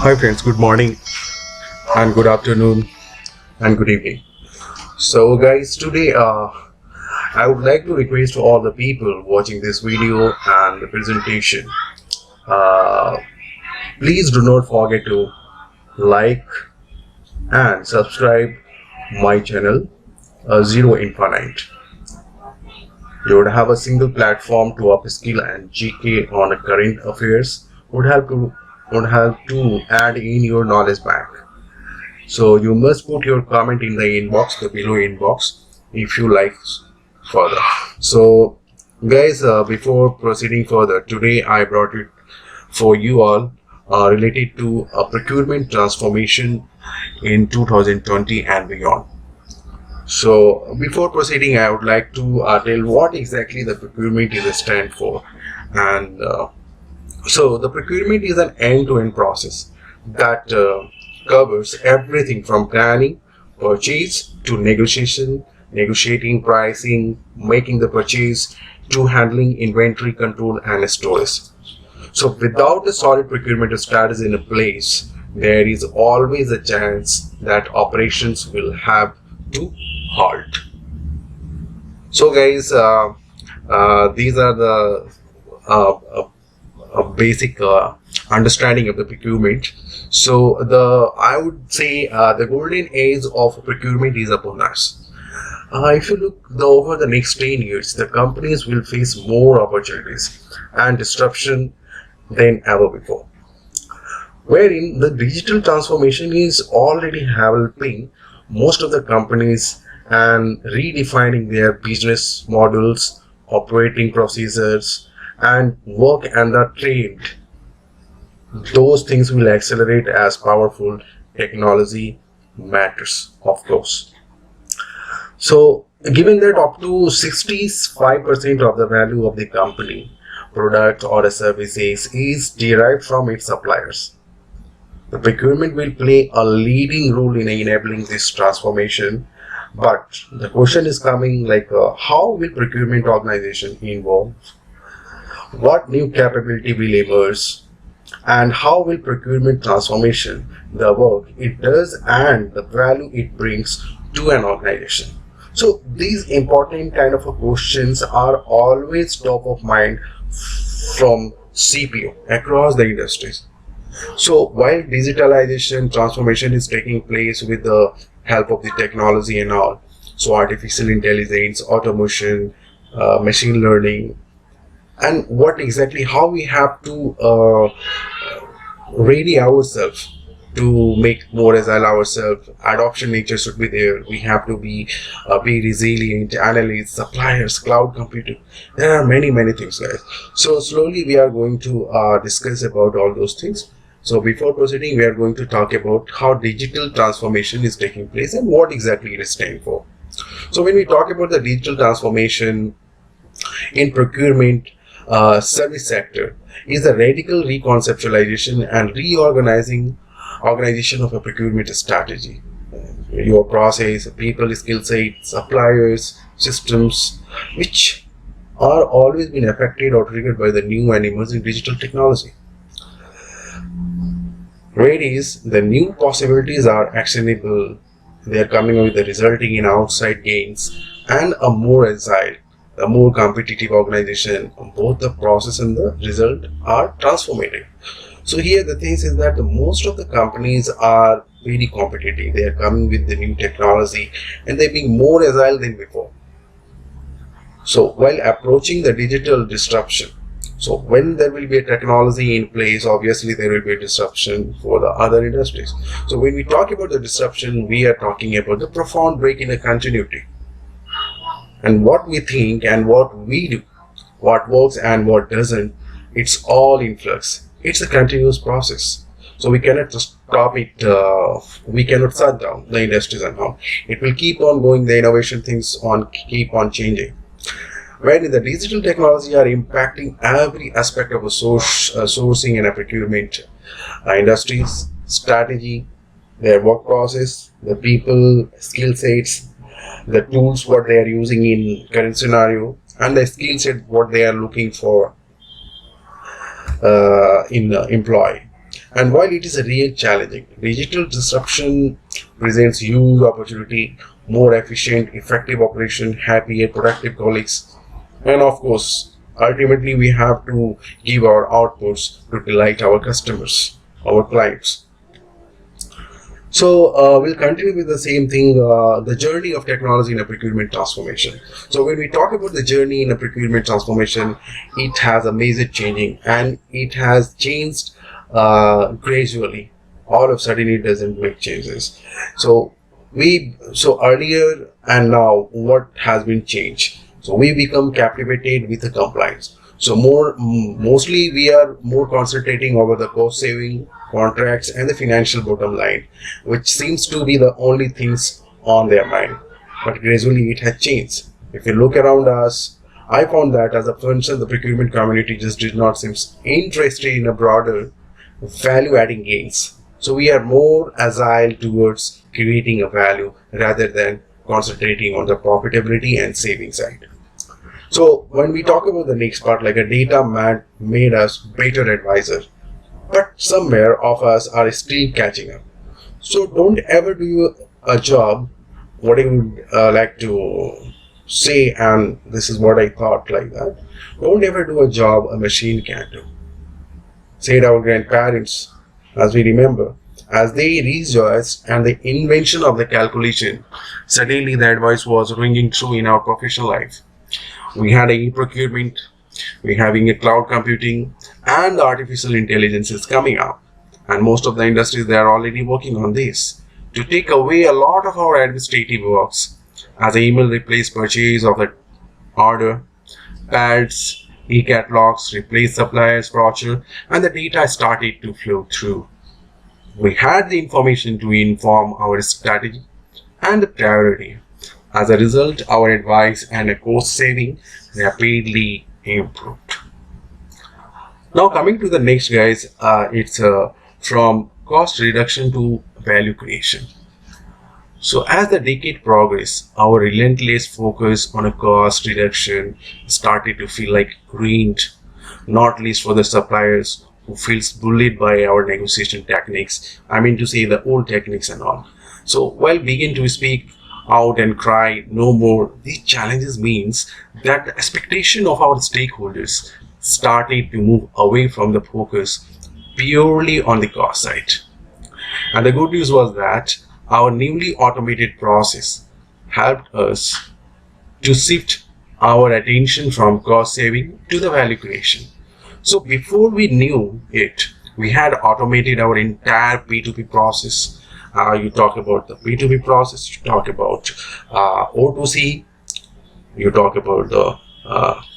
Hi friends, good morning and good afternoon and good evening. So guys, today I would like to request to all the people watching this video and the presentation, uh, please do not forget to like and subscribe my channel Zero Infinite. You would have a single platform to upskill and GK on current affairs would help to add in your knowledge bank. So you must put your comment in the inbox, the below inbox, if you like further. So guys, before proceeding further, today I brought it for you all related to a procurement transformation in 2020 and beyond. So before proceeding, I would like to tell what exactly the procurement is a stand for. And so the procurement is an end-to-end process that covers everything from planning, purchase to negotiation, negotiating pricing, making the purchase to handling inventory control and storage. So without a solid procurement strategy in place, there is always a chance that operations will have to halt. So guys, these are the a basic understanding of the procurement. So I would say the golden age of procurement is upon us. If you look over the next 10 years, the companies will face more opportunities and disruption than ever before. Wherein the digital transformation is already helping most of the companies and redefining their business models, operating procedures, and work and the trade. Those things will accelerate as powerful technology matters, of course. So given that up to 65% of the value of the company product or services is derived from its suppliers, the procurement will play a leading role in enabling this transformation. But the question is coming like how will procurement organization involve, what new capability will emerge, and how will procurement transformation, the work it does and the value it brings to an organization. So these important kind of questions are always top of mind from CPO across the industries. So while digitalization transformation is taking place with the help of the technology and all, so artificial intelligence, automation, machine learning, and what exactly how we have to ready ourselves to make more agile ourselves. Adoption nature should be there. We have to be resilient, analysts, suppliers, cloud computing. There are many things, guys. So slowly we are going to discuss about all those things. So before proceeding, we are going to talk about how digital transformation is taking place and what exactly it is standing for. So when we talk about the digital transformation in procurement service sector, is the radical reconceptualization and organization of a procurement strategy. Your process, people, skill set, suppliers, systems, which are always been affected or triggered by the new and emerging digital technology. Whereas the new possibilities are actionable, they are coming with the resulting in outside gains and a more agile, a more competitive organization. Both the process and the result are transformative. So here the thing is that most of the companies are very competitive. They are coming with the new technology and they're being more agile than before. So while approaching the digital disruption, so when there will be a technology in place, obviously there will be a disruption for the other industries. So when we talk about the disruption, we are talking about the profound break in the continuity. And what we think and what we do, what works and what doesn't, it's all in flux. It's a continuous process. So we cannot just stop it, we cannot shut down the industries and all. It will keep on going, the innovation things keep on changing. When the digital technology are impacting every aspect of a sourcing and a procurement industries, strategy, their work process, the people, skill sets, the tools what they are using in current scenario, and the skill set what they are looking for in employee. And while it is a real challenging, digital disruption presents huge opportunity, more efficient, effective operation, happy and productive colleagues, and of course, ultimately we have to give our outputs to delight our customers, our clients. So we'll continue with the same thing, the journey of technology in a procurement transformation. So when we talk about the journey in a procurement transformation, it has a major changing, and it has changed gradually. All of a sudden, it doesn't make changes. So earlier and now, what has been changed? So we become captivated with the compliance. So mostly we are more concentrating over the cost saving, contracts, and the financial bottom line, which seems to be the only things on their mind. But gradually it has changed. If you look around us, I found that as a function, the procurement community just did not seem interested in a broader value adding gains. So we are more agile towards creating a value rather than concentrating on the profitability and saving side. So when we talk about the next part, like a data made us better advisor, but somewhere of us are still catching up. So don't ever do a job, what I would like to say, and this is what I thought like that. Don't ever do a job a machine can do. Said our grandparents, as we remember, as they rejoiced and the invention of the calculation, suddenly the advice was ringing true in our professional life. We had a procurement, we're having a cloud computing, and the artificial intelligence is coming up. And most of the industries, they are already working on this to take away a lot of our administrative works, as email replaced purchase of the order, pads, e-catalogs replaced suppliers voucher, and the data started to flow through. We had the information to inform our strategy and the priority. As a result, our advice and cost saving rapidly improved. Now coming to the next, guys, it's from cost reduction to value creation. So as the decade progressed, our relentless focus on a cost reduction started to feel like ruined, not least for the suppliers who feels bullied by our negotiation techniques. I mean to say the old techniques and all. So while begin to speak out and cry no more, these challenges means that the expectation of our stakeholders started to move away from the focus purely on the cost side. And the good news was that our newly automated process helped us to shift our attention from cost saving to the value creation. So before we knew it, we had automated our entire P2P process. You talk about the P2P process, you talk about O2C, you talk about the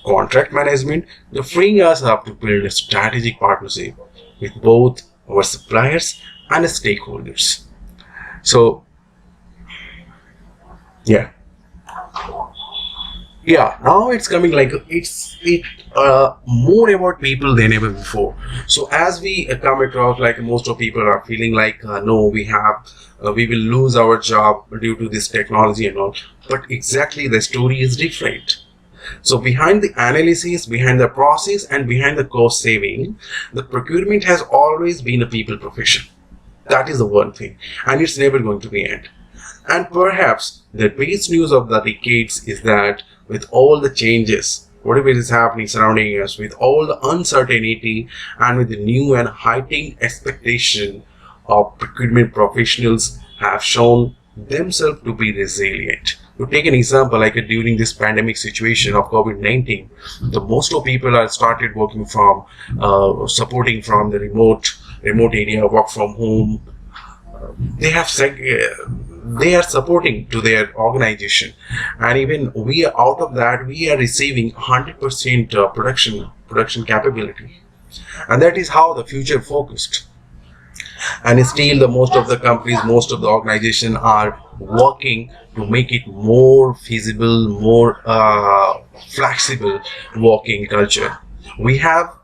contract management, the freeing us up to build a strategic partnership with both our suppliers and the stakeholders. So, yeah. Now it's coming like it more about people than ever before. So as we come across, like most of people are feeling like no, we will lose our job due to this technology and all, but exactly the story is different. So behind the analysis, behind the process, and behind the cost saving, the procurement has always been a people profession. That is the one thing, and it's never going to be end. And perhaps the biggest news of the decades is that with all the changes, whatever is happening surrounding us, with all the uncertainty and with the new and heightened expectation of procurement professionals have shown themselves to be resilient. To take an example, like during this pandemic situation of COVID-19, the most of people are started working from, supporting from the remote area, work from home. They are supporting to their organization, and even we are out of that, we are receiving 100% production capability, and that is how the future focused. And still the most of the companies, most of the organizations are working to make it more feasible, more flexible working culture. We have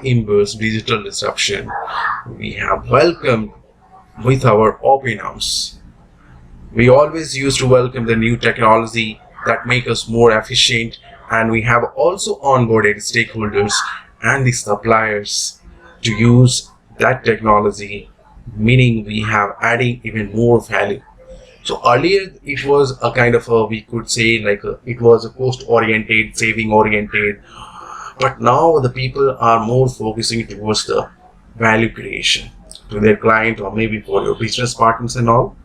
embraced digital disruption. We have welcomed with our open arms. We always used to welcome the new technology that make us more efficient, and we have also onboarded stakeholders and the suppliers to use that technology, meaning we have adding even more value. So earlier it was a kind of a, we could say like it was a cost oriented, saving oriented, but now the people are more focusing towards the value creation to their client or maybe for your business partners and all.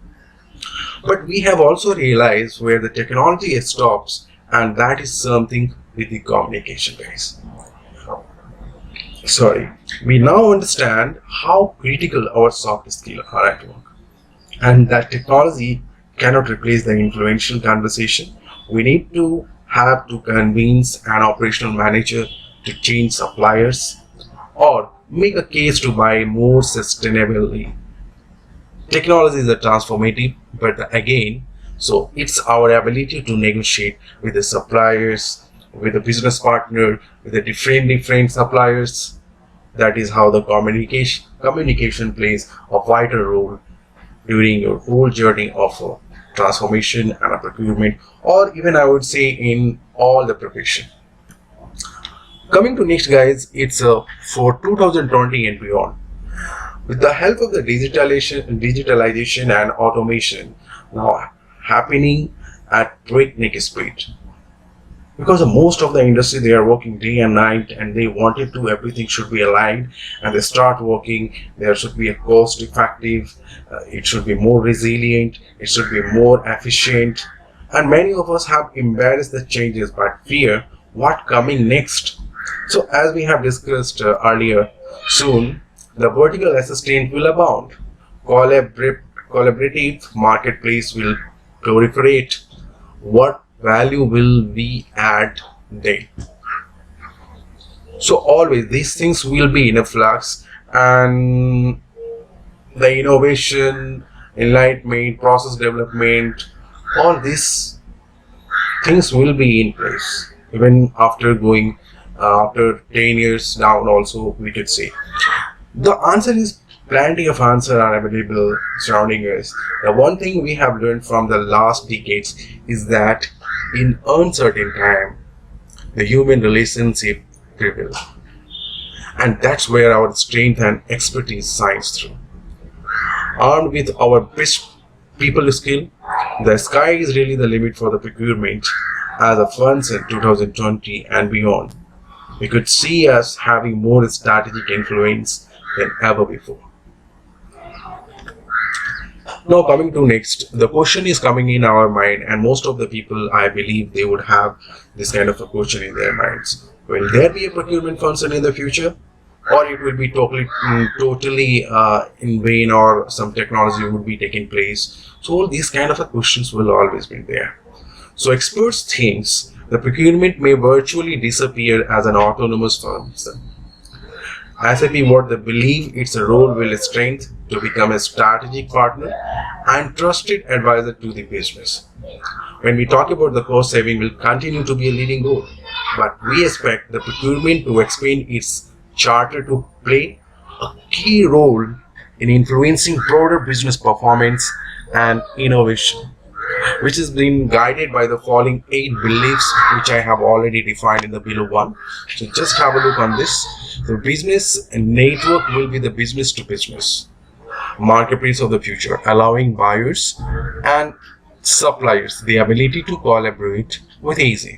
But we have also realized where the technology stops, and that is something with the communication, guys. Sorry. We now understand how critical our soft skills are at work, and that technology cannot replace the influential conversation. We need to have to convince an operational manager to change suppliers or make a case to buy more sustainably. Technology is a transformative, but again, so it's our ability to negotiate with the suppliers, with the business partner, with the different suppliers. That is how the communication plays a vital role during your whole journey of transformation and a procurement, or even I would say in all the profession. Coming to next, guys, it's for 2020 and beyond. With the help of the digitalization and automation now happening at breakneck speed, because most of the industry they are working day and night and they wanted to everything should be aligned, and they start working, there should be a cost effective, it should be more resilient, it should be more efficient, and many of us have embraced the changes but fear what coming next. So as we have discussed earlier, soon the vertical assistant will abound, collaborative marketplace will proliferate. What value will we add then? So always these things will be in a flux, and the innovation, enlightenment, process development, all these things will be in place even after going after 10 years down also, we could say. The answer is plenty of answers are available surrounding us. The one thing we have learned from the last decades is that in uncertain time, the human relationship prevail. And that's where our strength and expertise shines through. Armed with our best people skill, the sky is really the limit for the procurement as a funds in 2020 and beyond. We could see us having more strategic influence than ever before. Now coming to next, the question is coming in our mind, and most of the people I believe they would have this kind of a question in their minds. Will there be a procurement function in the future, or it will be totally in vain, or some technology would be taking place? So all these kind of questions will always be there. So experts thinks the procurement may virtually disappear as an autonomous function. SAP what they believe its role will strengthen to become a strategic partner and trusted advisor to the business. When we talk about the cost saving will continue to be a leading goal, but we expect the procurement to expand its charter to play a key role in influencing broader business performance and innovation, which has been guided by the following 8 beliefs, which I have already defined in the below one. So just have a look on this. The business network will be the business to business marketplace of the future, allowing buyers and suppliers the ability to collaborate with ease.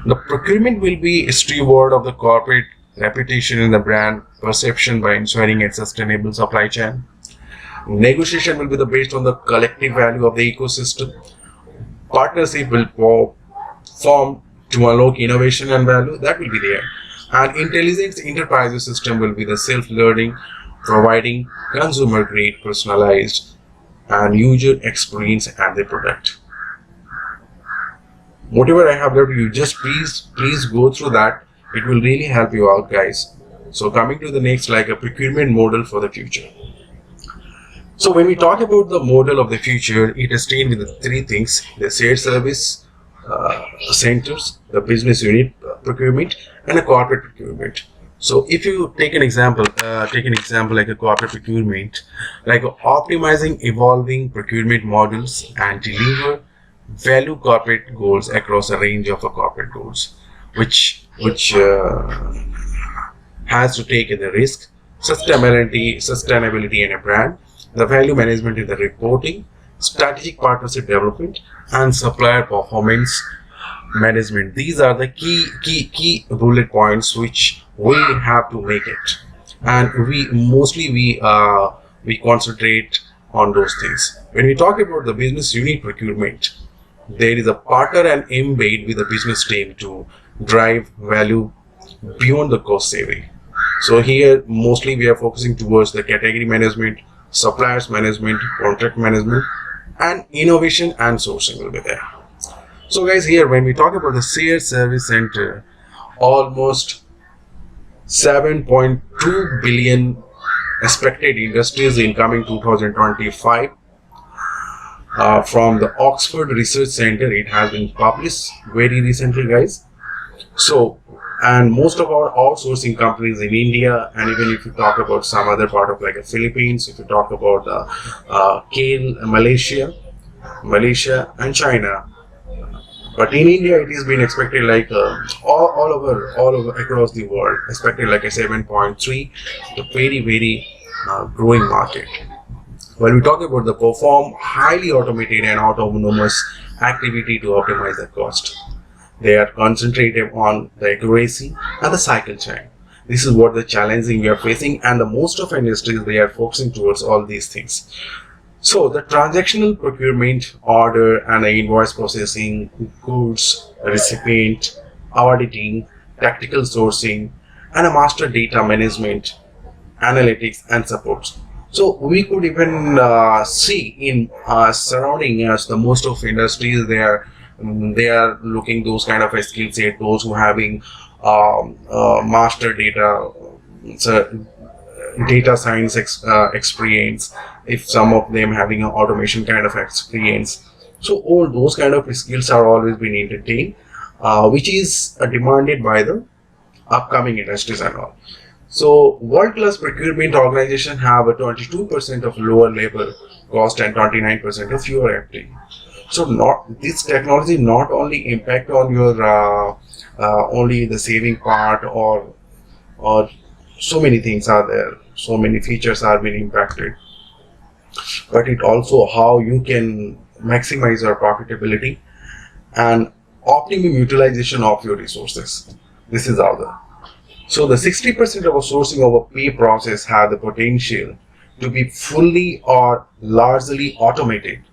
The procurement will be a steward of the corporate reputation and the brand perception by ensuring a sustainable supply chain. Negotiation will be based on the collective value of the ecosystem. Partnership will form to unlock innovation and value, that will be there. And intelligent enterprise system will be the self-learning, providing consumer-grade, personalized, and user experience and the product. Whatever I have left you, just please go through that. It will really help you out, guys. So coming to the next, like a procurement model for the future. So when we talk about the model of the future, it is staying with the 3 things: the shared service centers, the business unit procurement, and a corporate procurement. So if you take an example like a corporate procurement, like optimizing evolving procurement models and deliver value corporate goals across a range of corporate goals, which has to take in the risk, sustainability in a brand, the value management in the reporting, strategic partnership development, and supplier performance management. These are the key bullet points which we have to make it, and we concentrate on those things. When we talk about the business unit procurement, there is a partner and embed with the business team to drive value beyond the cost saving. So here mostly we are focusing towards the category management, suppliers management, contract management, and innovation and sourcing will be there. So guys, here when we talk about the shared service center, almost 7.2 billion expected industries in coming 2025 from the Oxford Research Center. It has been published very recently, guys. So, and most of our outsourcing companies in India, and even if you talk about some other part of like the Philippines, if you talk about Malaysia and China. But in India, it has been expected like all over across the world, expected like a 7.3, the very growing market. When we talk about the perform highly automated and autonomous activity to optimize the cost, they are concentrated on the accuracy and the cycle time. This is what the challenging we are facing, and the most of industries they are focusing towards all these things. So the transactional procurement, order and the invoice processing, goods, recipient, auditing, tactical sourcing, and a master data management, analytics and support. So we could even see in surrounding us the most of industries they are looking those kind of a skill set, those who having master data, data science experience, if some of them having an automation kind of experience. So all those kind of skills are always being entertained, which is demanded by the upcoming industries and all. So world-class procurement organizations have a 22% of lower labor cost and 29% of fewer FTE. So not this technology not only impact on your only the saving part, or so many things are there, so many features are being impacted, but it also how you can maximize your profitability and optimum utilization of your resources. This is out there. So the 60% of a sourcing of a pay process have the potential to be fully or largely automated,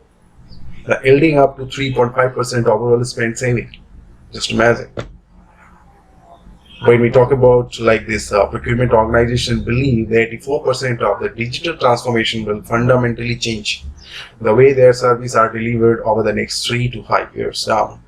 yielding up to 3.5% overall spend saving. Just imagine. When we talk about like this procurement organization believe that 84% of the digital transformation will fundamentally change the way their services are delivered over the next 3 to 5 years down.